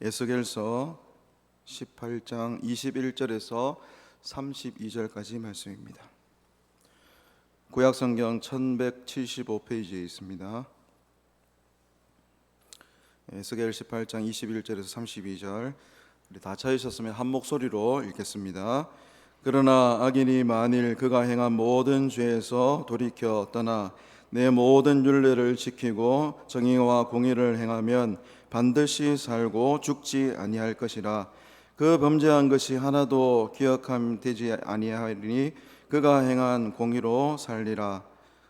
에스겔서 18장 21절에서 32절까지 말씀입니다. 구약성경 1175페이지에 있습니다. 에스겔 18장 21절에서 32절, 우리 다 찾으셨으면 한 목소리로 읽겠습니다. 그러나 악인이 만일 그가 행한 모든 죄에서 돌이켜 떠나 내 모든 율례를 지키고 정의와 공의를 행하면 반드시 살고 죽지 아니할 것이라. 그 범죄한 것이 하나도 기억함 되지 아니하리니 그가 행한 공의로 살리라.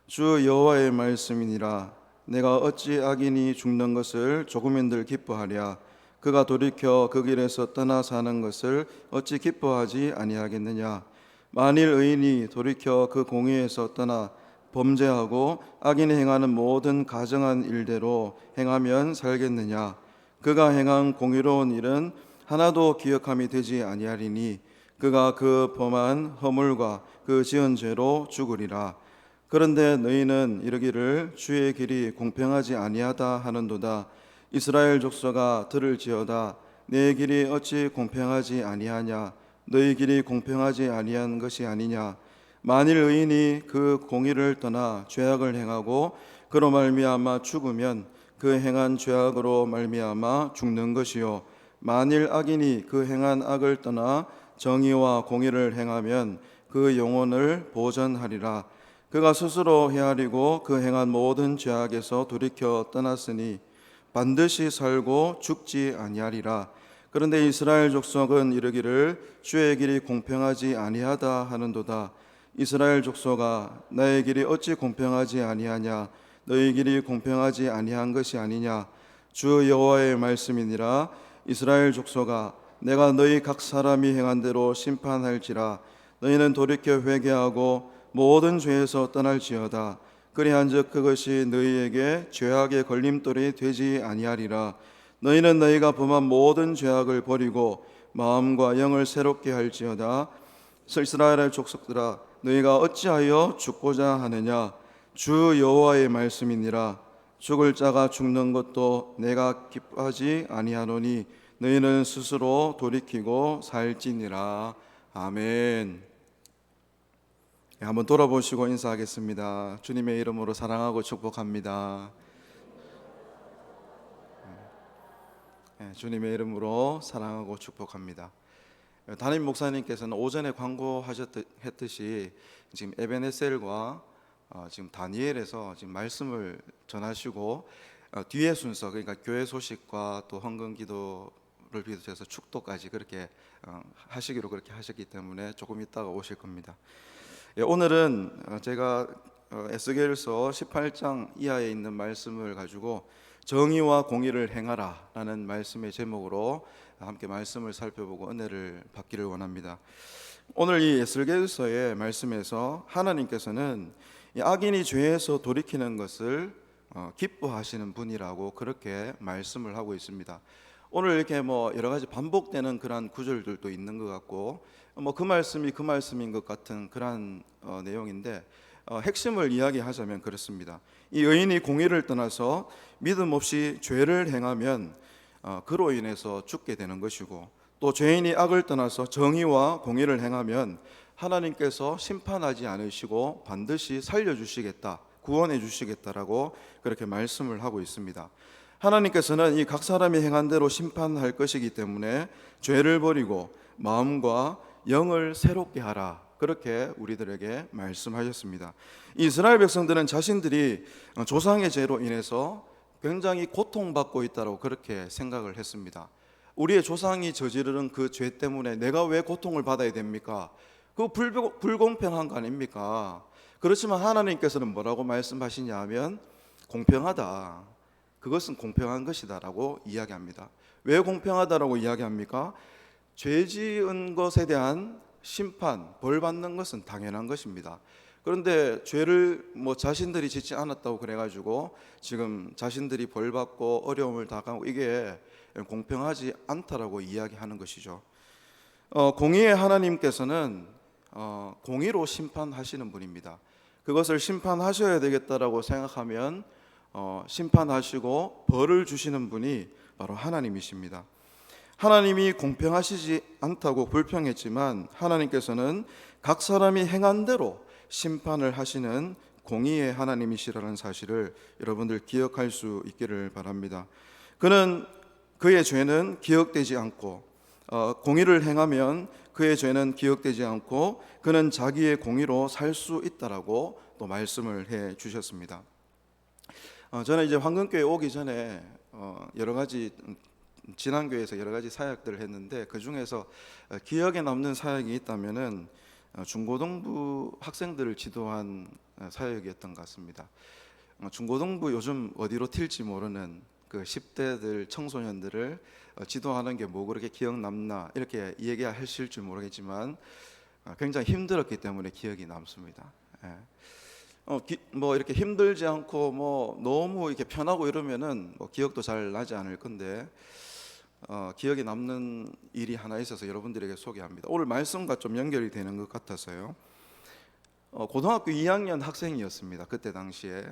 주 여호와의 말씀이니라. 내가 어찌 악인이 죽는 것을 조금인들 기뻐하랴. 그가 돌이켜 그 길에서 떠나 사는 것을 어찌 기뻐하지 아니하겠느냐. 만일 의인이 돌이켜 그 공의에서 떠나 범죄하고 악인이 행하는 모든 가정한 일대로 행하면 살겠느냐. 그가 행한 공의로운 일은 하나도 기억함이 되지 아니하리니 그가 그 범한 허물과 그 지은 죄로 죽으리라. 그런데 너희는 이르기를 주의 길이 공평하지 아니하다 하는도다. 이스라엘 족속아 들을지어다. 내 길이 어찌 공평하지 아니하냐. 너희 길이 공평하지 아니한 것이 아니냐. 만일 의인이 그 공의를 떠나 죄악을 행하고 그로 말미암아 죽으면 그 행한 죄악으로 말미암아 죽는 것이요, 만일 악인이 그 행한 악을 떠나 정의와 공의를 행하면 그 영혼을 보전하리라. 그가 스스로 헤아리고 그 행한 모든 죄악에서 돌이켜 떠났으니 반드시 살고 죽지 아니하리라. 그런데 이스라엘 족속은 이르기를 주의 길이 공평하지 아니하다 하는도다. 이스라엘 족속아 나의 길이 어찌 공평하지 아니하냐. 너희 길이 공평하지 아니한 것이 아니냐. 주 여호와의 말씀이니라. 이스라엘 족속아 내가 너희 각 사람이 행한 대로 심판할지라. 너희는 돌이켜 회개하고 모든 죄에서 떠날지어다. 그리한즉 그것이 너희에게 죄악의 걸림돌이 되지 아니하리라. 너희는 너희가 범한 모든 죄악을 버리고 마음과 영을 새롭게 할지어다. 이스라엘의 족속들아 너희가 어찌하여 죽고자 하느냐. 주 여호와의 말씀이니라. 죽을 자가 죽는 것도 내가 기뻐하지 아니하노니 너희는 스스로 돌이키고 살지니라. 아멘. 한번 돌아보시고 인사하겠습니다. 주님의 이름으로 사랑하고 축복합니다. 주님의 이름으로 사랑하고 축복합니다. 담임 목사님께서는 오전에 광고하셨듯이 지금 에베네셀과 지금 다니엘에서 지금 말씀을 전하시고 뒤에 순서, 그러니까 교회 소식과 또 헌금 기도를 비롯해서 축도까지 그렇게 하시기로 그렇게 하셨기 때문에 조금 있다가 오실 겁니다. 오늘은 제가 에스겔서 18장 이하에 있는 말씀을 가지고 정의와 공의를 행하라 라는 말씀의 제목으로 함께 말씀을 살펴보고 은혜를 받기를 원합니다. 오늘 이 에스겔서의 말씀에서 하나님께서는 악인이 죄에서 돌이키는 것을 기뻐하시는 분이라고 그렇게 말씀을 하고 있습니다. 오늘 이렇게 여러 가지 반복되는 그런 구절들도 있는 것 같고 그 말씀이 그 말씀인 것 같은 그런 내용인데 핵심을 이야기하자면 그렇습니다. 이 의인이 공의를 떠나서 믿음 없이 죄를 행하면 그로 인해서 죽게 되는 것이고, 또 죄인이 악을 떠나서 정의와 공의를 행하면 하나님께서 심판하지 않으시고 반드시 살려주시겠다, 구원해 주시겠다라고 그렇게 말씀을 하고 있습니다. 하나님께서는 이 각 사람이 행한 대로 심판할 것이기 때문에 죄를 버리고 마음과 영을 새롭게 하라, 그렇게 우리들에게 말씀하셨습니다. 이스라엘 백성들은 자신들이 조상의 죄로 인해서 굉장히 고통받고 있다고 그렇게 생각을 했습니다. 우리의 조상이 저지르는 그 죄 때문에 내가 왜 고통을 받아야 됩니까? 그거 불공평한 거 아닙니까? 그렇지만 하나님께서는 뭐라고 말씀하시냐 하면 공평하다, 그것은 공평한 것이다 라고 이야기합니다. 왜 공평하다라고 이야기합니까? 죄 지은 것에 대한 심판, 벌 받는 것은 당연한 것입니다. 그런데 죄를 자신들이 짓지 않았다고 그래가지고 지금 자신들이 벌 받고 어려움을 당하고, 이게 공평하지 않다라고 이야기하는 것이죠. 공의의 하나님께서는 공의로 심판하시는 분입니다. 그것을 심판하셔야 되겠다라고 생각하면 심판하시고 벌을 주시는 분이 바로 하나님이십니다. 하나님이 공평하시지 않다고 불평했지만 하나님께서는 각 사람이 행한 대로 심판을 하시는 공의의 하나님이시라는 사실을 여러분들 기억할 수 있기를 바랍니다. 그의 죄는 기억되지 않고 공의를 행하면 그의 죄는 기억되지 않고 그는 자기의 공의로 살 수 있다라고 또 말씀을 해 주셨습니다. 저는 이제 황금교회 오기 전에 여러 가지 진안교회에서 여러 가지 사역들을 했는데 그 중에서 기억에 남는 사역이 있다면은 중고등부 학생들을 지도한 사역이었던 것 같습니다. 중고등부 요즘 어디로 튈지 모르는 그 10대들 청소년들을 지도하는 게 뭐 그렇게 기억 남나 이렇게 얘기하실 줄 모르겠지만 굉장히 힘들었기 때문에 기억이 남습니다. 뭐 이렇게 힘들지 않고 뭐 너무 이렇게 편하고 이러면은 뭐 기억도 잘 나지 않을 건데 기억에 남는 일이 하나 있어서 여러분들에게 소개합니다. 오늘 말씀과 좀 연결이 되는 것 같아서요. 고등학교 2학년 학생이었습니다. 그때 당시에.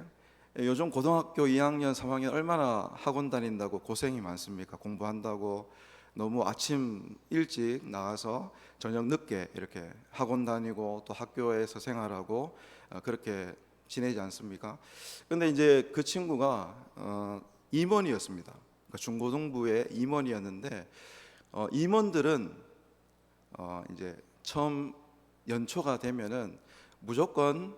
요즘 고등학교 2학년, 3학년 얼마나 학원 다닌다고 고생이 많습니까? 공부한다고 너무 아침 일찍 나가서 저녁 늦게 이렇게 학원 다니고 또 학교에서 생활하고 그렇게 지내지 않습니까? 근데 이제 그 친구가 임원이었습니다. 그러니까 중고등부의 임원이었는데 임원들은 이제 처음 연초가 되면은 무조건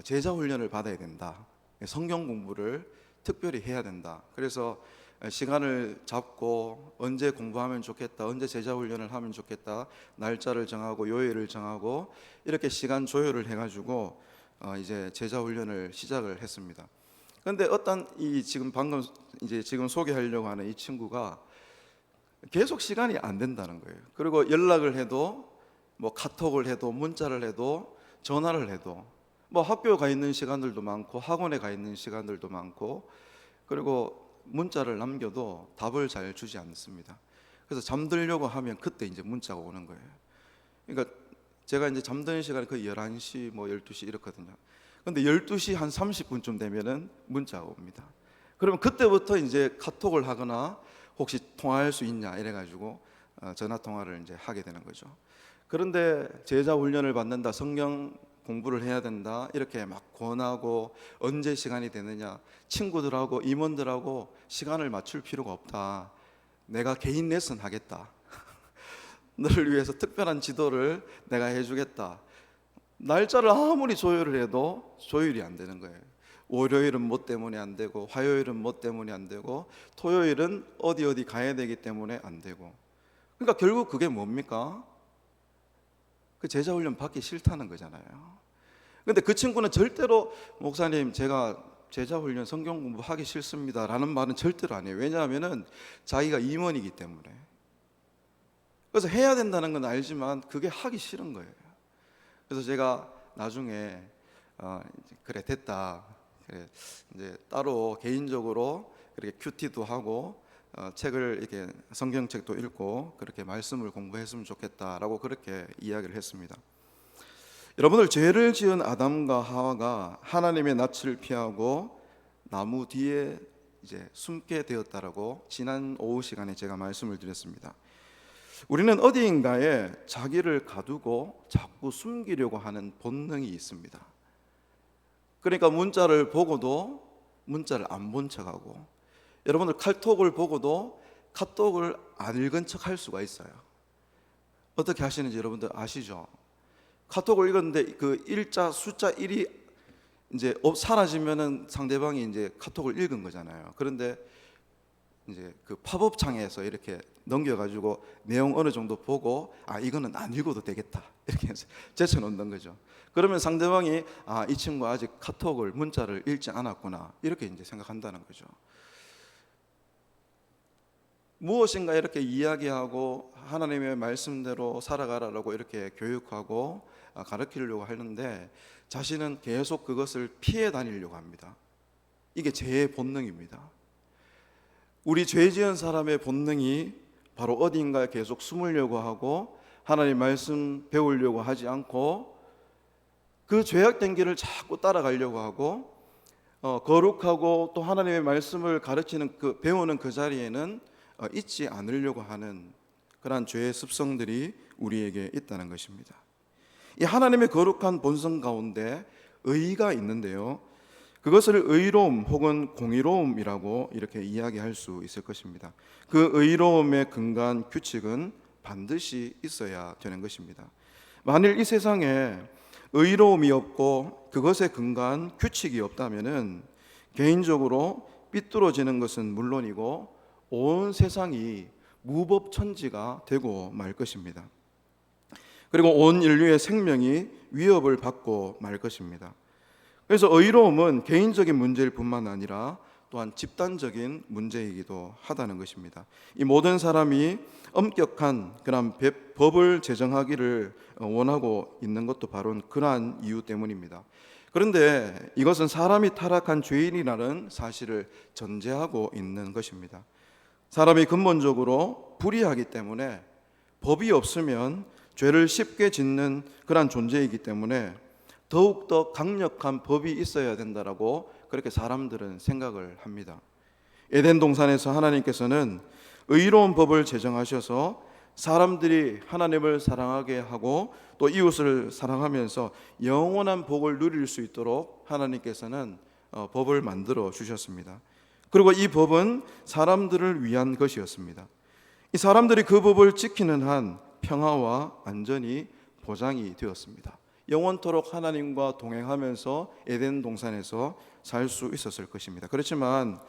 제자 훈련을 받아야 된다. 성경 공부를 특별히 해야 된다. 그래서 시간을 잡고 언제 공부하면 좋겠다, 언제 제자 훈련을 하면 좋겠다, 날짜를 정하고 요일을 정하고 이렇게 시간 조율을 해가지고 이제 제자 훈련을 시작을 했습니다. 그런데 어떤 지금 소개하려고 하는 이 친구가 계속 시간이 안 된다는 거예요. 그리고 연락을 해도 뭐 카톡을 해도 문자를 해도 전화를 해도 뭐 학교에 가 있는 시간들도 많고 학원에 가 있는 시간들도 많고 그리고 문자를 남겨도 답을 잘 주지 않습니다. 그래서 잠들려고 하면 그때 이제 문자가 오는 거예요. 그러니까 제가 이제 잠드는 시간이 거의 11시 뭐 12시 이렇거든요. 근데 12시 한 30분쯤 되면은 문자가 옵니다. 그러면 그때부터 이제 카톡을 하거나 혹시 통화할 수 있냐 이래가지고 전화 통화를 이제 하게 되는 거죠. 그런데 제자 훈련을 받는다, 성경 공부를 해야 된다 이렇게 막 권하고 언제 시간이 되느냐, 친구들하고 임원들하고 시간을 맞출 필요가 없다, 내가 개인 레슨 하겠다, 너를 위해서 특별한 지도를 내가 해주겠다. 날짜를 아무리 조율을 해도 조율이 안 되는 거예요. 월요일은 뭐 때문에 안 되고 화요일은 뭐 때문에 안 되고 토요일은 어디 가야 되기 때문에 안 되고. 그러니까 결국 그게 뭡니까? 그 제자 훈련 받기 싫다는 거잖아요. 근데 그 친구는 절대로 목사님 제가 제자 훈련 성경 공부하기 싫습니다 라는 말은 절대로 안 해요. 왜냐하면 자기가 임원이기 때문에. 그래서 해야 된다는 건 알지만 그게 하기 싫은 거예요. 그래서 제가 나중에 그래 됐다, 그래 이제 따로 개인적으로 그렇게 큐티도 하고 책을 이렇게 성경책도 읽고 그렇게 말씀을 공부했으면 좋겠다라고 그렇게 이야기를 했습니다. 여러분들, 죄를 지은 아담과 하와가 하나님의 낯을 피하고 나무 뒤에 이제 숨게 되었다라고 지난 오후 시간에 제가 말씀을 드렸습니다. 우리는 어디인가에 자기를 가두고 자꾸 숨기려고 하는 본능이 있습니다. 그러니까 문자를 보고도 문자를 안 본 척하고, 여러분들 카톡을 보고도 카톡을 안 읽은 척 할 수가 있어요. 어떻게 하시는지 여러분들 아시죠? 카톡을 읽었는데 그 일자 숫자 1이 이제 사라지면은 상대방이 이제 카톡을 읽은 거잖아요. 그런데 이제 그 팝업 창에서 이렇게 넘겨가지고 내용 어느 정도 보고 이거는 안 읽어도 되겠다 이렇게 해서 제쳐놓는 거죠. 그러면 상대방이 이 친구 아직 카톡을 문자를 읽지 않았구나 이렇게 이제 생각한다는 거죠. 무엇인가 이렇게 이야기하고 하나님의 말씀대로 살아가라고 이렇게 교육하고 가르치려고 하는데 자신은 계속 그것을 피해 다니려고 합니다. 이게 죄의 본능입니다. 우리 죄 지은 사람의 본능이 바로 어딘가에 계속 숨으려고 하고 하나님 말씀 배우려고 하지 않고 그 죄악된 길을 자꾸 따라가려고 하고 거룩하고 또 하나님의 말씀을 가르치는 배우는 그 자리에는 있지 않으려고 하는 그러한 죄의 습성들이 우리에게 있다는 것입니다. 이 하나님의 거룩한 본성 가운데 의가 있는데요, 그것을 의로움 혹은 공의로움이라고 이렇게 이야기할 수 있을 것입니다. 그 의로움에 근거한 규칙은 반드시 있어야 되는 것입니다. 만일 이 세상에 의로움이 없고 그것에 근거한 규칙이 없다면은 개인적으로 삐뚤어지는 것은 물론이고 온 세상이 무법천지가 되고 말 것입니다. 그리고 온 인류의 생명이 위협을 받고 말 것입니다. 그래서 의로움은 개인적인 문제일 뿐만 아니라 또한 집단적인 문제이기도 하다는 것입니다. 이 모든 사람이 엄격한 그런 법을 제정하기를 원하고 있는 것도 바로 그러한 이유 때문입니다. 그런데 이것은 사람이 타락한 죄인이라는 사실을 전제하고 있는 것입니다. 사람이 근본적으로 불의하기 때문에 법이 없으면 죄를 쉽게 짓는 그러한 존재이기 때문에 더욱더 강력한 법이 있어야 된다라고 그렇게 사람들은 생각을 합니다. 에덴 동산에서 하나님께서는 의로운 법을 제정하셔서 사람들이 하나님을 사랑하게 하고 또 이웃을 사랑하면서 영원한 복을 누릴 수 있도록 하나님께서는 법을 만들어 주셨습니다. 그리고 이 법은 사람들을 위한 것이었습니다. 이 사람들이 그 법을 지키는 한 평화와 안전이 보장이 되었습니다. 영원토록 하나님과 동행하면서 에덴 동산에서 살 수 있었을 것입니다. 그렇지만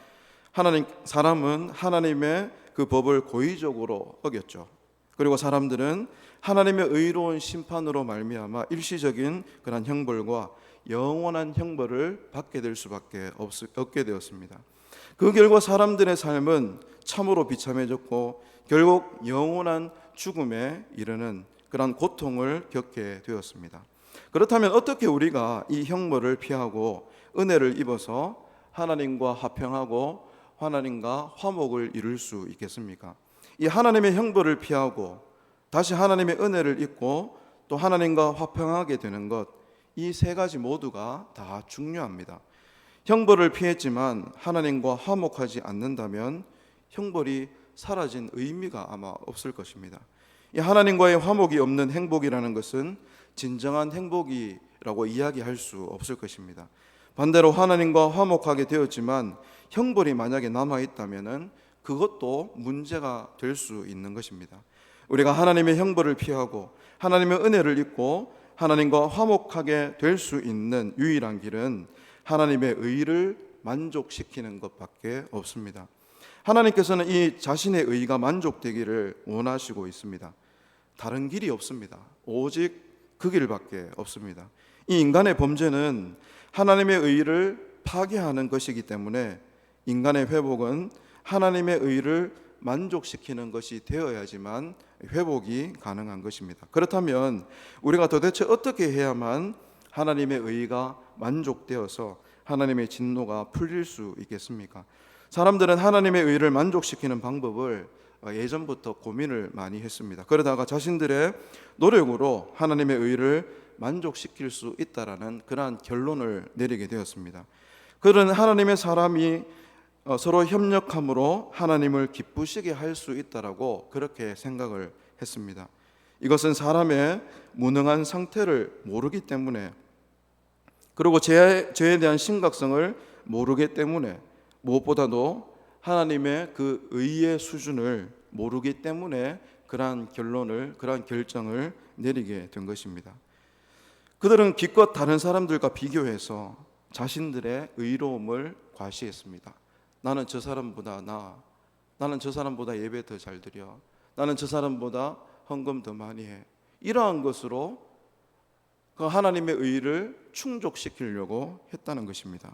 사람은 하나님의 그 법을 고의적으로 어겼죠. 그리고 사람들은 하나님의 의로운 심판으로 말미암아 일시적인 그런 형벌과 영원한 형벌을 받게 될 수밖에 없게 되었습니다. 그 결과 사람들의 삶은 참으로 비참해졌고 결국 영원한 죽음에 이르는 그런 고통을 겪게 되었습니다. 그렇다면 어떻게 우리가 이 형벌을 피하고 은혜를 입어서 하나님과 화평하고 하나님과 화목을 이룰 수 있겠습니까? 이 하나님의 형벌을 피하고 다시 하나님의 은혜를 입고 또 하나님과 화평하게 되는 것, 이 세 가지 모두가 다 중요합니다. 형벌을 피했지만 하나님과 화목하지 않는다면 형벌이 사라진 의미가 아마 없을 것입니다. 이 하나님과의 화목이 없는 행복이라는 것은 진정한 행복이라고 이야기할 수 없을 것입니다. 반대로 하나님과 화목하게 되었지만 형벌이 만약에 남아있다면 그것도 문제가 될 수 있는 것입니다. 우리가 하나님의 형벌을 피하고 하나님의 은혜를 입고 하나님과 화목하게 될 수 있는 유일한 길은 하나님의 의를 만족시키는 것밖에 없습니다. 하나님께서는 이 자신의 의가 만족되기를 원하시고 있습니다. 다른 길이 없습니다. 오직 그 길밖에 없습니다. 이 인간의 범죄는 하나님의 의를 파괴하는 것이기 때문에 인간의 회복은 하나님의 의를 만족시키는 것이 되어야지만 회복이 가능한 것입니다. 그렇다면 우리가 도대체 어떻게 해야만 하나님의 의가 만족되어서 하나님의 진노가 풀릴 수 있겠습니까? 사람들은 하나님의 의를 만족시키는 방법을 예전부터 고민을 많이 했습니다. 그러다가 자신들의 노력으로 하나님의 의를 만족시킬 수 있다라는 그러한 결론을 내리게 되었습니다. 그런 하나님의 사람이 서로 협력함으로 하나님을 기쁘시게 할 수 있다라고 그렇게 생각을 했습니다. 이것은 사람의 무능한 상태를 모르기 때문에, 그리고 죄에 대한 심각성을 모르기 때문에, 무엇보다도 하나님의 그 의의 수준을 모르기 때문에 그러한 결정을 내리게 된 것입니다. 그들은 기껏 다른 사람들과 비교해서 자신들의 의로움을 과시했습니다. 나는 저 사람보다 나는 저 사람보다 예배 더 잘 드려, 나는 저 사람보다 헌금 더 많이 해. 이러한 것으로 그 하나님의 의를 충족시키려고 했다는 것입니다.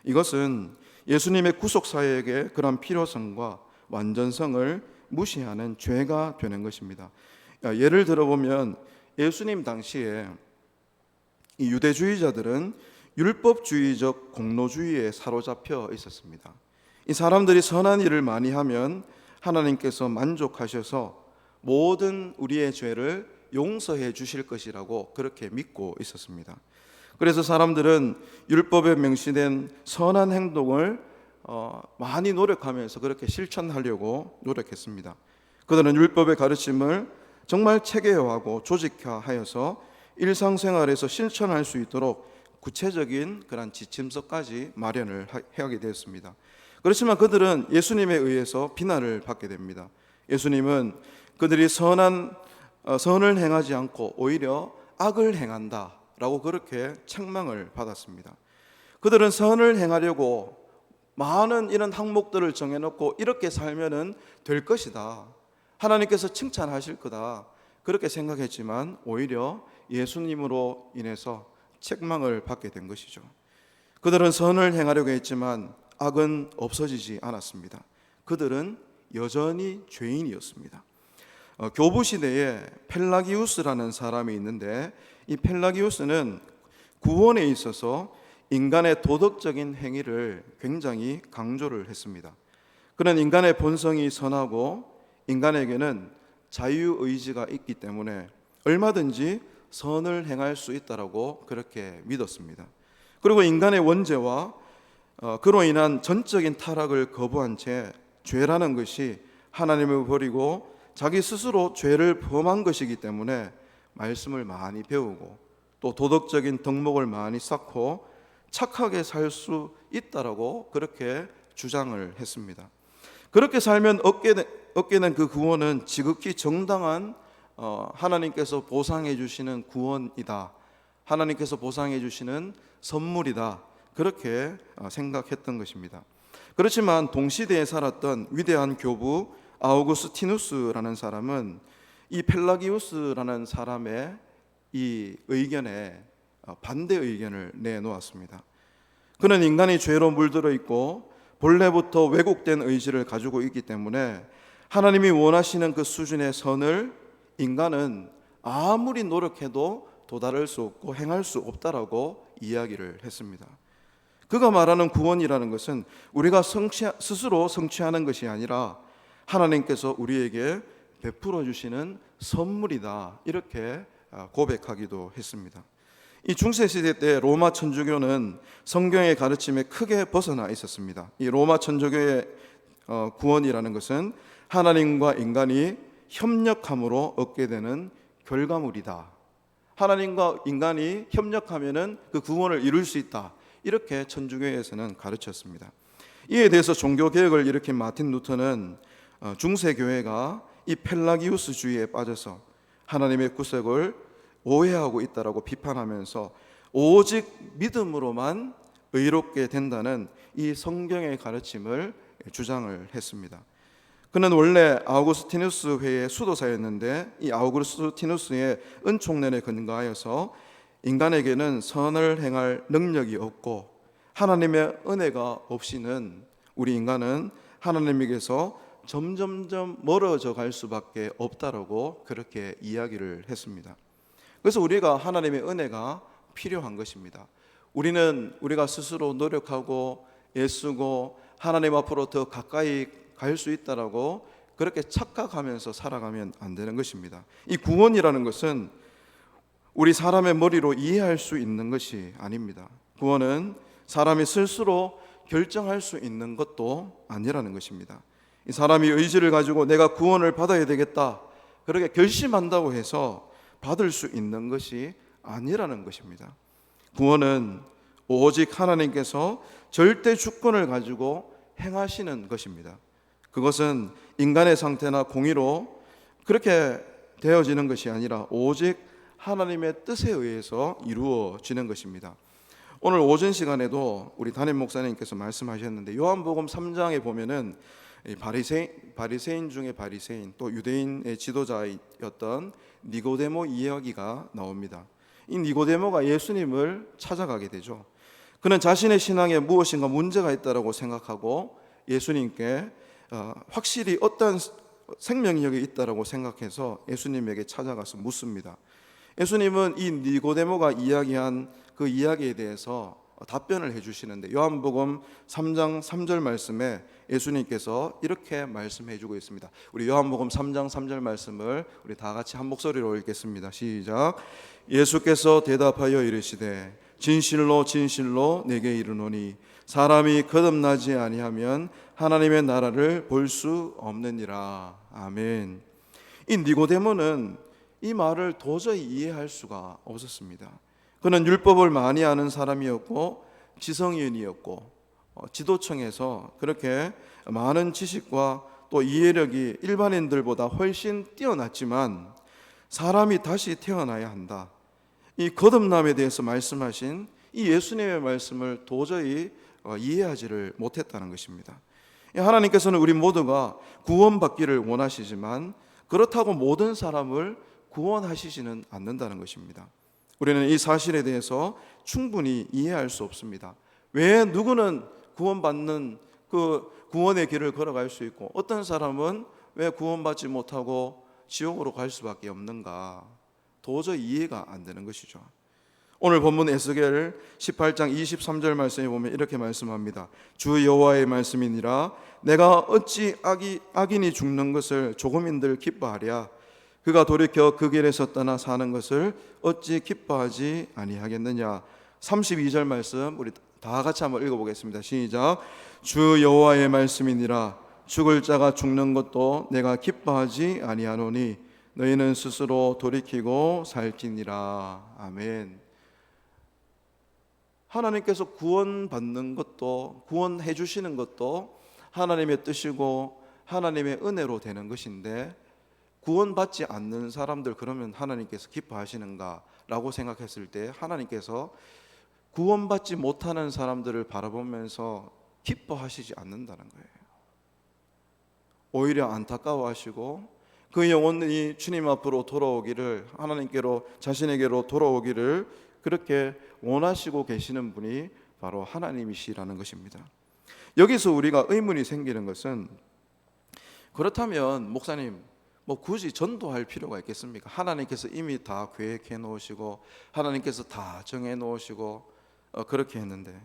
이것은 예수님의 구속사역의 그런 필요성과 완전성을 무시하는 죄가 되는 것입니다. 예를 들어보면 예수님 당시에 이 유대주의자들은 율법주의적 공로주의에 사로잡혀 있었습니다. 이 사람들이 선한 일을 많이 하면 하나님께서 만족하셔서 모든 우리의 죄를 용서해 주실 것이라고 그렇게 믿고 있었습니다. 그래서 사람들은 율법에 명시된 선한 행동을 많이 노력하면서 그렇게 실천하려고 노력했습니다. 그들은 율법의 가르침을 정말 체계화하고 조직화하여서 일상생활에서 실천할 수 있도록 구체적인 그런 지침서까지 마련을 하게 되었습니다. 그렇지만 그들은 예수님에 의해서 비난을 받게 됩니다. 예수님은 그들이 선을 행하지 않고 오히려 악을 행한다라고 그렇게 책망을 받았습니다. 그들은 선을 행하려고 많은 이런 항목들을 정해놓고 이렇게 살면은 될 것이다, 하나님께서 칭찬하실 거다, 그렇게 생각했지만 오히려 예수님으로 인해서 책망을 받게 된 것이죠. 그들은 선을 행하려고 했지만 악은 없어지지 않았습니다. 그들은 여전히 죄인이었습니다. 교부 시대에 펠라기우스라는 사람이 있는데, 이 펠라기우스는 구원에 있어서 인간의 도덕적인 행위를 굉장히 강조를 했습니다. 그는 인간의 본성이 선하고 인간에게는 자유의지가 있기 때문에 얼마든지 선을 행할 수 있다라고 그렇게 믿었습니다. 그리고 인간의 원죄와 그로 인한 전적인 타락을 거부한 채 죄라는 것이 하나님을 버리고 자기 스스로 죄를 범한 것이기 때문에 말씀을 많이 배우고 또 도덕적인 덕목을 많이 쌓고 착하게 살 수 있다라고 그렇게 주장을 했습니다. 그렇게 살면 얻게 된 그 구원은 지극히 정당한 하나님께서 보상해 주시는 구원이다, 하나님께서 보상해 주시는 선물이다, 그렇게 생각했던 것입니다. 그렇지만 동시대에 살았던 위대한 교부 아우구스티누스라는 사람은 이 펠라기우스라는 사람의 이 의견에 반대 의견을 내놓았습니다. 그는 인간이 죄로 물들어 있고 본래부터 왜곡된 의지를 가지고 있기 때문에 하나님이 원하시는 그 수준의 선을 인간은 아무리 노력해도 도달할 수 없고 행할 수 없다라고 이야기를 했습니다. 그가 말하는 구원이라는 것은 우리가 스스로 성취하는 것이 아니라 하나님께서 우리에게 베풀어 주시는 선물이다, 이렇게 고백하기도 했습니다. 이 중세시대 때 로마 천주교는 성경의 가르침에 크게 벗어나 있었습니다. 이 로마 천주교의 구원이라는 것은 하나님과 인간이 협력함으로 얻게 되는 결과물이다, 하나님과 인간이 협력하면은 그 구원을 이룰 수 있다, 이렇게 천주교에서는 가르쳤습니다. 이에 대해서 종교개혁을 일으킨 마틴 루터는 중세교회가 이 펠라기우스주의에 빠져서 하나님의 구속을 오해하고 있다라고 비판하면서 오직 믿음으로만 의롭게 된다는 이 성경의 가르침을 주장을 했습니다. 그는 원래 아우구스티누스 회의 수도사였는데 이 아우구스티누스의 은총론에 근거하여서 인간에게는 선을 행할 능력이 없고 하나님의 은혜가 없이는 우리 인간은 하나님에게서 점점점 멀어져 갈 수밖에 없다라고 그렇게 이야기를 했습니다. 그래서 우리가 하나님의 은혜가 필요한 것입니다. 우리가 스스로 노력하고 애쓰고 하나님 앞으로 더 가까이 갈 수 있다라고 그렇게 착각하면서 살아가면 안 되는 것입니다. 이 구원이라는 것은 우리 사람의 머리로 이해할 수 있는 것이 아닙니다. 구원은 사람이 스스로 결정할 수 있는 것도 아니라는 것입니다. 이 사람이 의지를 가지고 내가 구원을 받아야 되겠다, 그렇게 결심한다고 해서 받을 수 있는 것이 아니라는 것입니다. 구원은 오직 하나님께서 절대 주권을 가지고 행하시는 것입니다. 그것은 인간의 상태나 공의로 그렇게 되어지는 것이 아니라 오직 하나님의 뜻에 의해서 이루어지는 것입니다. 오늘 오전 시간에도 우리 담임 목사님께서 말씀하셨는데 요한복음 3장에 보면은 바리새인 중에 바리새인, 또 유대인의 지도자였던 니고데모 이야기가 나옵니다. 이 니고데모가 예수님을 찾아가게 되죠. 그는 자신의 신앙에 무엇인가 문제가 있다고 생각하고 예수님께 확실히 어떤 생명력이 있다고 생각해서 예수님에게 찾아가서 묻습니다. 예수님은 이 니고데모가 이야기한 그 이야기에 대해서 답변을 해주시는데 요한복음 3장 3절 말씀에 예수님께서 이렇게 말씀해 주고 있습니다. 우리 요한복음 3장 3절 말씀을 우리 다 같이 한 목소리로 읽겠습니다. 시작. 예수께서 대답하여 이르시되 진실로 진실로 내게 이르노니 사람이 거듭나지 아니하면 하나님의 나라를 볼 수 없느니라. 아멘. 이 니고데모는 이 말을 도저히 이해할 수가 없었습니다. 그는 율법을 많이 아는 사람이었고 지성인이었고 지도청에서 그렇게 많은 지식과 또 이해력이 일반인들보다 훨씬 뛰어났지만 사람이 다시 태어나야 한다, 이 거듭남에 대해서 말씀하신 이 예수님의 말씀을 도저히 이해하지를 못했다는 것입니다. 하나님께서는 우리 모두가 구원받기를 원하시지만 그렇다고 모든 사람을 구원하시지는 않는다는 것입니다. 우리는 이 사실에 대해서 충분히 이해할 수 없습니다. 왜 누구는 구원받는 그 구원의 길을 걸어갈 수 있고 어떤 사람은 왜 구원받지 못하고 지옥으로 갈 수밖에 없는가, 도저히 이해가 안 되는 것이죠. 오늘 본문 에스겔 18장 23절 말씀에 보면 이렇게 말씀합니다. 주 여호와의 말씀이니라. 내가 어찌 악인이 죽는 것을 조금인들 기뻐하랴. 그가 돌이켜 그 길에서 떠나 사는 것을 어찌 기뻐하지 아니하겠느냐. 32절 말씀 우리 다 같이 한번 읽어보겠습니다. 시작. 주 여호와의 말씀이니라. 죽을 자가 죽는 것도 내가 기뻐하지 아니하노니 너희는 스스로 돌이키고 살지니라. 아멘. 하나님께서 구원받는 것도, 구원해 주시는 것도 하나님의 뜻이고 하나님의 은혜로 되는 것인데, 구원받지 않는 사람들 그러면 하나님께서 기뻐하시는가 라고 생각했을 때 하나님께서 구원받지 못하는 사람들을 바라보면서 기뻐하시지 않는다는 거예요. 오히려 안타까워하시고 그 영혼이 주님 앞으로 돌아오기를, 하나님께로, 자신에게로 돌아오기를 그렇게 원하시고 계시는 분이 바로 하나님이시라는 것입니다. 여기서 우리가 의문이 생기는 것은, 그렇다면 목사님 뭐 굳이 전도할 필요가 있겠습니까? 하나님께서 이미 다 계획해 놓으시고 하나님께서 다 정해 놓으시고 그렇게 했는데,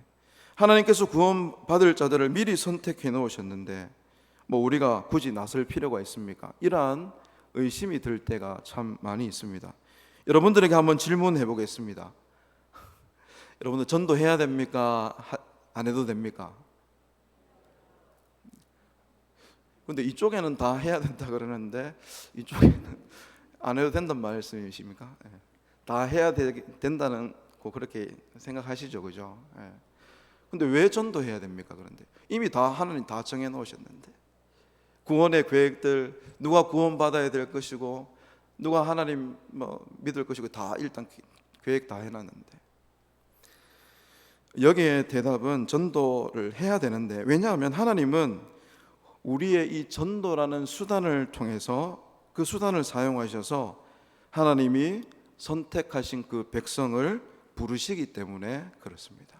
하나님께서 구원받을 자들을 미리 선택해 놓으셨는데 뭐 우리가 굳이 나설 필요가 있습니까? 이러한 의심이 들 때가 참 많이 있습니다. 여러분들에게 한번 질문해 보겠습니다. 여러분들 전도해야 됩니까? 안 해도 됩니까? 근데 이쪽에는 다 해야 된다 그러는데 이쪽에는 안 해도 된다는 말씀이십니까? 다 해야 된다는 거 그렇게 생각하시죠, 그죠? 근데 왜 전도해야 됩니까? 그런데 이미 다 하나님 다 정해 놓으셨는데, 구원의 계획들, 누가 구원받아야 될 것이고 누가 하나님 믿을 것이고 다 일단 계획 다 해놨는데, 여기에 대답은 전도를 해야 되는데, 왜냐하면 하나님은 우리의 이 전도라는 수단을 통해서, 그 수단을 사용하셔서 하나님이 선택하신 그 백성을 부르시기 때문에 그렇습니다.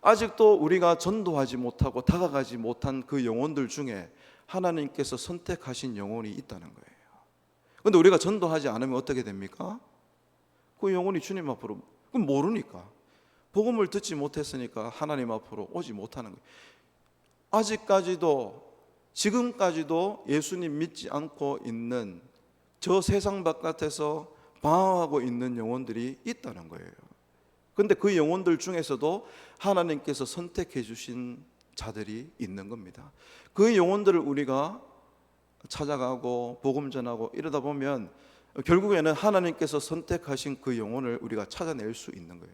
아직도 우리가 전도하지 못하고 다가가지 못한 그 영혼들 중에 하나님께서 선택하신 영혼이 있다는 거예요. 그런데 우리가 전도하지 않으면 어떻게 됩니까? 그 영혼이 주님 앞으로, 그럼 모르니까, 복음을 듣지 못했으니까 하나님 앞으로 오지 못하는 거예요. 아직까지도, 지금까지도 예수님 믿지 않고 있는, 저 세상 바깥에서 방황하고 있는 영혼들이 있다는 거예요. 그런데 그 영혼들 중에서도 하나님께서 선택해 주신 자들이 있는 겁니다. 그 영혼들을 우리가 찾아가고 복음 전하고 이러다 보면 결국에는 하나님께서 선택하신 그 영혼을 우리가 찾아낼 수 있는 거예요.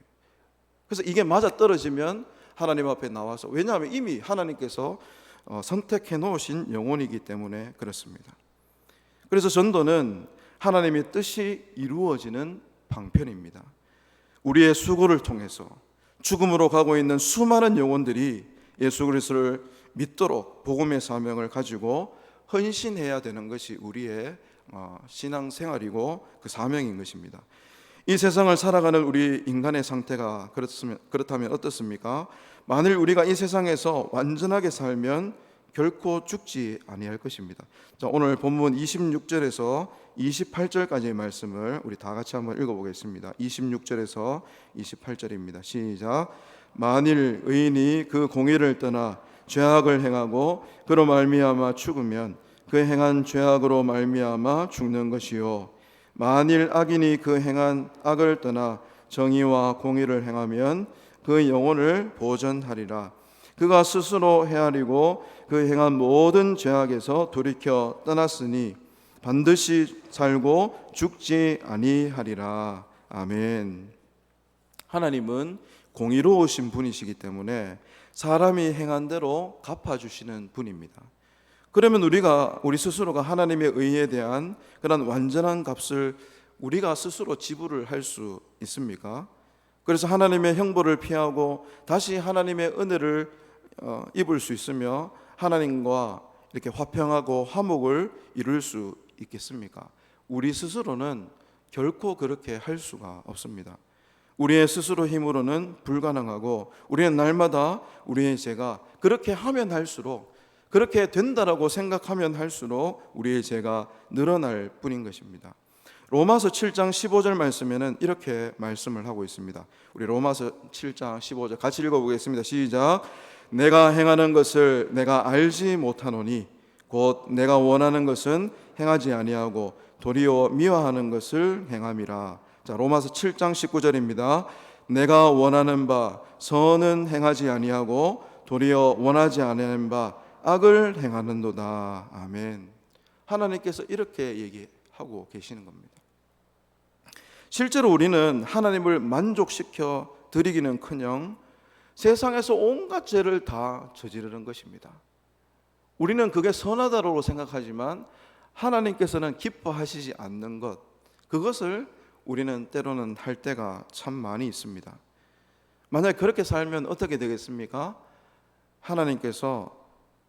그래서 이게 맞아떨어지면 하나님 앞에 나와서, 왜냐하면 이미 하나님께서 선택해 놓으신 영혼이기 때문에 그렇습니다. 그래서 전도는 하나님의 뜻이 이루어지는 방편입니다. 우리의 수고를 통해서 죽음으로 가고 있는 수많은 영혼들이 예수 그리스도를 믿도록 복음의 사명을 가지고 헌신해야 되는 것이 우리의 신앙생활이고 그 사명인 것입니다. 이 세상을 살아가는 우리 인간의 상태가 그렇다면 어떻습니까? 만일 우리가 이 세상에서 완전하게 살면 결코 죽지 아니할 것입니다. 자, 오늘 본문 26절에서 28절까지의 말씀을 우리 다 같이 한번 읽어보겠습니다. 26절에서 28절입니다. 시작. 만일 의인이 그 공의를 떠나 죄악을 행하고 그로 말미암아 죽으면 그 행한 죄악으로 말미암아 죽는 것이요, 만일 악인이 그 행한 악을 떠나 정의와 공의를 행하면 그 영혼을 보전하리라. 그가 스스로 헤아리고 그 행한 모든 죄악에서 돌이켜 떠났으니 반드시 살고 죽지 아니하리라. 아멘. 하나님은 공의로우신 분이시기 때문에 사람이 행한 대로 갚아주시는 분입니다. 그러면 우리 스스로가 하나님의 의에 대한 그런 완전한 값을 우리가 스스로 지불을 할 수 있습니까? 그래서 하나님의 형벌을 피하고 다시 하나님의 은혜를 입을 수 있으며 하나님과 이렇게 화평하고 화목을 이룰 수 있겠습니까? 우리 스스로는 결코 그렇게 할 수가 없습니다. 우리의 스스로 힘으로는 불가능하고 우리는 날마다 우리의 죄가 그렇게 하면 할수록, 그렇게 된다라고 생각하면 할수록 우리의 죄가 늘어날 뿐인 것입니다. 로마서 7장 15절 말씀에는 이렇게 말씀을 하고 있습니다. 우리 로마서 7장 15절 같이 읽어보겠습니다. 시작. 내가 행하는 것을 내가 알지 못하노니 곧 내가 원하는 것은 행하지 아니하고 도리어 미워하는 것을 행함이라. 자, 로마서 7장 19절입니다. 내가 원하는 바 선은 행하지 아니하고 도리어 원하지 아니하는 바 악을 행하는도다. 아멘. 하나님께서 이렇게 얘기하고 계시는 겁니다. 실제로 우리는 하나님을 만족시켜 드리기는커녕 세상에서 온갖 죄를 다 저지르는 것입니다. 우리는 그게 선하다고 생각하지만 하나님께서는 기뻐하시지 않는 것, 그것을 우리는 때로는 할 때가 참 많이 있습니다. 만약 그렇게 살면 어떻게 되겠습니까? 하나님께서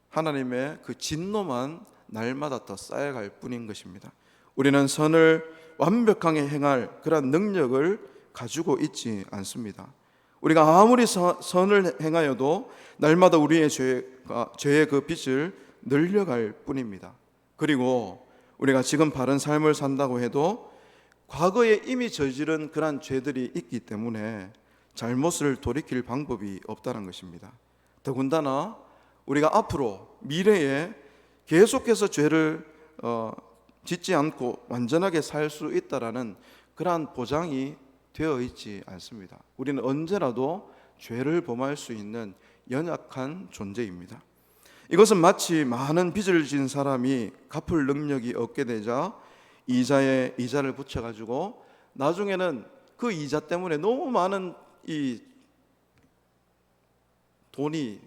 하나님의 그 진노만 날마다 더 쌓여갈 뿐인 것입니다. 우리는 선을 완벽하게 행할 그런 능력을 가지고 있지 않습니다. 우리가 아무리 선을 행하여도 날마다 우리의 죄의 그 빚을 늘려갈 뿐입니다. 그리고 우리가 지금 바른 삶을 산다고 해도 과거에 이미 저지른 그런 죄들이 있기 때문에 잘못을 돌이킬 방법이 없다는 것입니다. 더군다나 우리가 앞으로 미래에 계속해서 죄를 짓지 않고 완전하게 살 수 있다라는 그러한 보장이 되어 있지 않습니다. 우리는 언제라도 죄를 범할 수 있는 연약한 존재입니다. 이것은 마치 많은 빚을 진 사람이 갚을 능력이 없게 되자 이자에 이자를 붙여가지고 나중에는 그 이자 때문에 너무 많은 이 돈이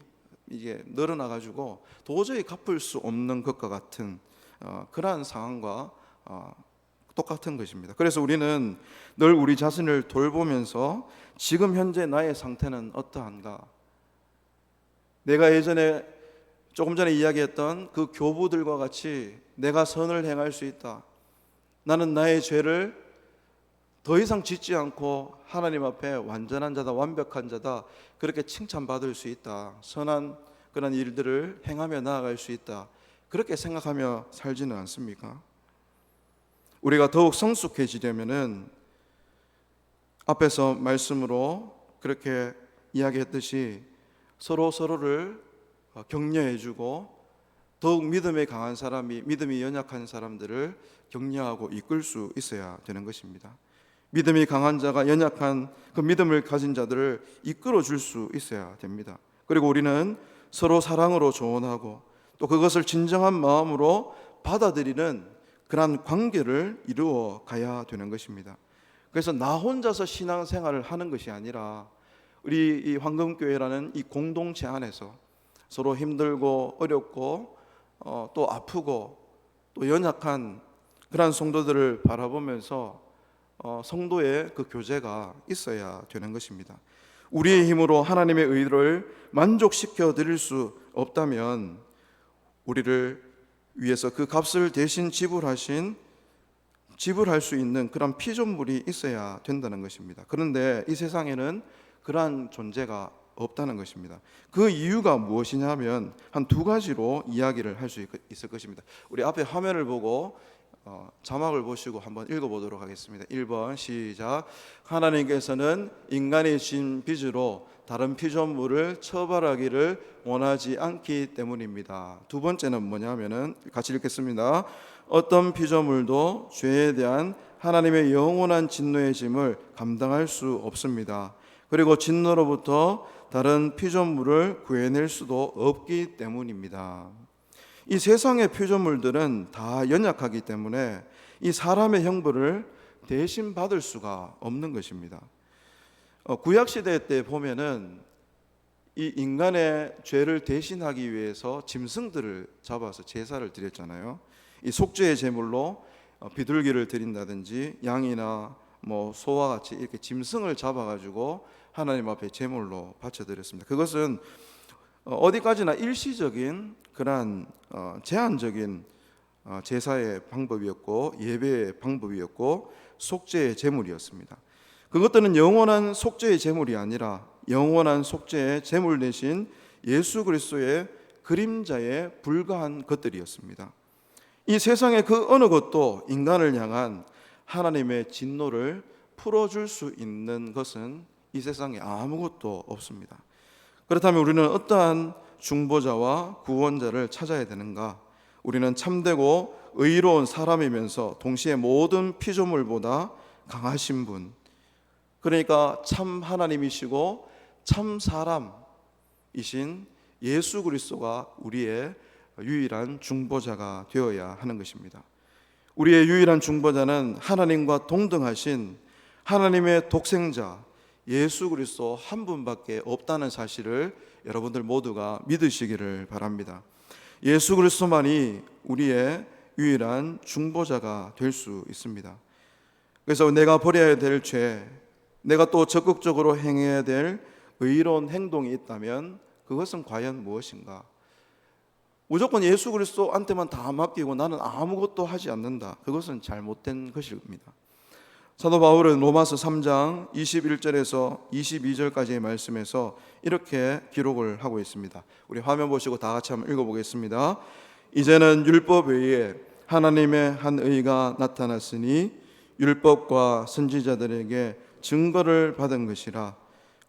이게 늘어나가지고 도저히 갚을 수 없는 것과 같은 그러한 상황과 똑같은 것입니다. 그래서 우리는 늘 우리 자신을 돌보면서 지금 현재 나의 상태는 어떠한가? 내가 예전에 조금 전에 이야기했던 그 교부들과 같이 내가 선을 행할 수 있다. 나는 나의 죄를 더 이상 짓지 않고 하나님 앞에 완전한 자다, 완벽한 자다, 그렇게 칭찬받을 수 있다. 선한 그런 일들을 행하며 나아갈 수 있다. 그렇게 생각하며 살지는 않습니까? 우리가 더욱 성숙해지려면은 앞에서 말씀으로 그렇게 이야기했듯이 서로를 격려해주고 더욱 믿음에 강한 사람이 믿음이 연약한 사람들을 격려하고 이끌 수 있어야 되는 것입니다. 믿음이 강한 자가 연약한 그 믿음을 가진 자들을 이끌어 줄 수 있어야 됩니다. 그리고 우리는 서로 사랑으로 조언하고 또 그것을 진정한 마음으로 받아들이는 그러한 관계를 이루어 가야 되는 것입니다. 그래서 나 혼자서 신앙생활을 하는 것이 아니라 우리 이 황금교회라는 이 공동체 안에서 서로 힘들고 어렵고 또 아프고 또 연약한 그러한 성도들을 바라보면서 성도의 그 교제가 있어야 되는 것입니다. 우리의 힘으로 하나님의 의를 만족시켜 드릴 수 없다면 우리를 위해서 그 값을 대신 지불할 수 있는 그런 피조물이 있어야 된다는 것입니다. 그런데 이 세상에는 그러한 존재가 없다는 것입니다. 그 이유가 무엇이냐면 한 두 가지로 이야기를 할 수 있을 것입니다. 우리 앞에 화면을 보고 자막을 보시고 한번 읽어보도록 하겠습니다. 1번 시작. 하나님께서는 인간이 진 빚으로 다른 피조물을 처벌하기를 원하지 않기 때문입니다. 두 번째는 뭐냐면은 같이 읽겠습니다. 어떤 피조물도 죄에 대한 하나님의 영원한 진노의 짐을 감당할 수 없습니다. 그리고 진노로부터 다른 피조물을 구해낼 수도 없기 때문입니다. 이 세상의 피조물들은 다 연약하기 때문에 이 사람의 형벌을 대신 받을 수가 없는 것입니다. 구약시대 때 보면은 이 인간의 죄를 대신하기 위해서 짐승들을 잡아서 제사를 드렸잖아요. 이 속죄의 제물로 비둘기를 드린다든지 양이나 뭐 소와 같이 이렇게 짐승을 잡아가지고 하나님 앞에 제물로 바쳐드렸습니다. 그것은 어디까지나 일시적인 그러한 제한적인 제사의 방법이었고 예배의 방법이었고 속죄의 제물이었습니다. 그것들은 영원한 속죄의 제물이 아니라 영원한 속죄의 제물 대신 예수 그리스도의 그림자에 불과한 것들이었습니다. 이 세상의 그 어느 것도 인간을 향한 하나님의 진노를 풀어줄 수 있는 것은 이 세상에 아무것도 없습니다. 그렇다면 우리는 어떠한 중보자와 구원자를 찾아야 되는가? 우리는 참되고 의로운 사람이면서 동시에 모든 피조물보다 강하신 분, 그러니까 참 하나님이시고 참 사람이신 예수 그리스도가 우리의 유일한 중보자가 되어야 하는 것입니다. 우리의 유일한 중보자는 하나님과 동등하신 하나님의 독생자 예수 그리스도 한 분밖에 없다는 사실을 여러분들 모두가 믿으시기를 바랍니다. 예수 그리스도만이 우리의 유일한 중보자가 될 수 있습니다. 그래서 내가 버려야 될 죄, 내가 또 적극적으로 행해야 될 의로운 행동이 있다면 그것은 과연 무엇인가? 무조건 예수 그리스도한테만 다 맡기고 나는 아무것도 하지 않는다. 그것은 잘못된 것입니다. 사도 바울은 로마서 3장 21절에서 22절까지의 말씀에서 이렇게 기록을 하고 있습니다. 우리 화면 보시고 다 같이 한번 읽어보겠습니다. 이제는 율법 외에 하나님의 한 의가 나타났으니 율법과 선지자들에게 증거를 받은 것이라.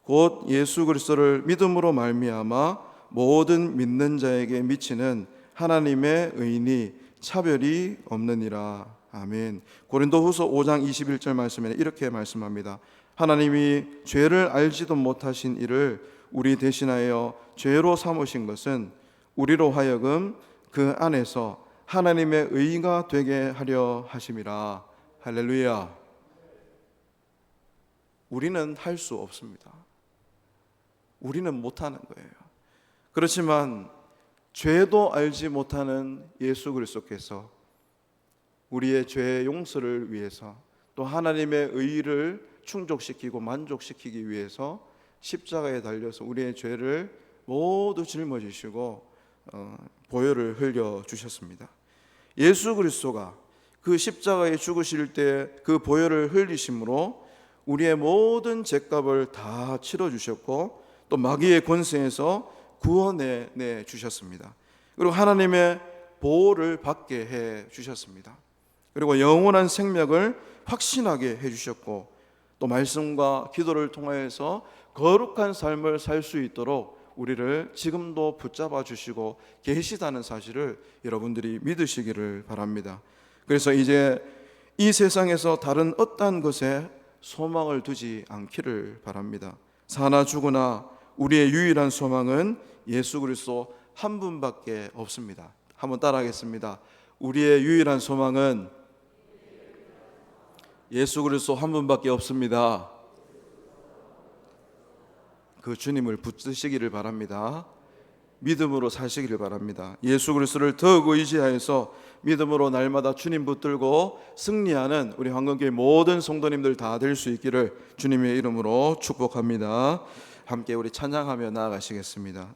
곧 예수 그리스도를 믿음으로 말미암아 모든 믿는 자에게 미치는 하나님의 의니 차별이 없느니라. 아멘. 고린도후서 5장 21절 말씀에 이렇게 말씀합니다. 하나님이 죄를 알지도 못하신 이를 우리 대신하여 죄로 삼으신 것은 우리로 하여금 그 안에서 하나님의 의가 되게 하려 하심이라. 할렐루야. 우리는 할 수 없습니다. 우리는 못하는 거예요. 그렇지만 죄도 알지 못하는 예수 그리스도께서 우리의 죄의 용서를 위해서 또 하나님의 의를 충족시키고 만족시키기 위해서 십자가에 달려서 우리의 죄를 모두 짊어지시고 보혈을 흘려 주셨습니다. 예수 그리스도가 그 십자가에 죽으실 때 그 보혈을 흘리심으로 우리의 모든 죄값을 다 치러 주셨고 또 마귀의 권세에서 구원해 주셨습니다. 그리고 하나님의 보호를 받게 해 주셨습니다. 그리고 영원한 생명을 확신하게 해 주셨고 또 말씀과 기도를 통하여서 거룩한 삶을 살 수 있도록 우리를 지금도 붙잡아 주시고 계시다는 사실을 여러분들이 믿으시기를 바랍니다. 그래서 이제 이 세상에서 다른 어떠한 것에 소망을 두지 않기를 바랍니다. 사나 죽으나 우리의 유일한 소망은 예수 그리스도 한 분밖에 없습니다. 한번 따라하겠습니다. 우리의 유일한 소망은 예수 그리스도 한 분밖에 없습니다. 그 주님을 붙드시기를 바랍니다. 믿음으로 사시기를 바랍니다. 예수 그리스도를 더욱 의지하여서 믿음으로 날마다 주님 붙들고 승리하는 우리 황금교회 모든 성도님들 다 될 수 있기를 주님의 이름으로 축복합니다. 함께 우리 찬양하며 나아가시겠습니다.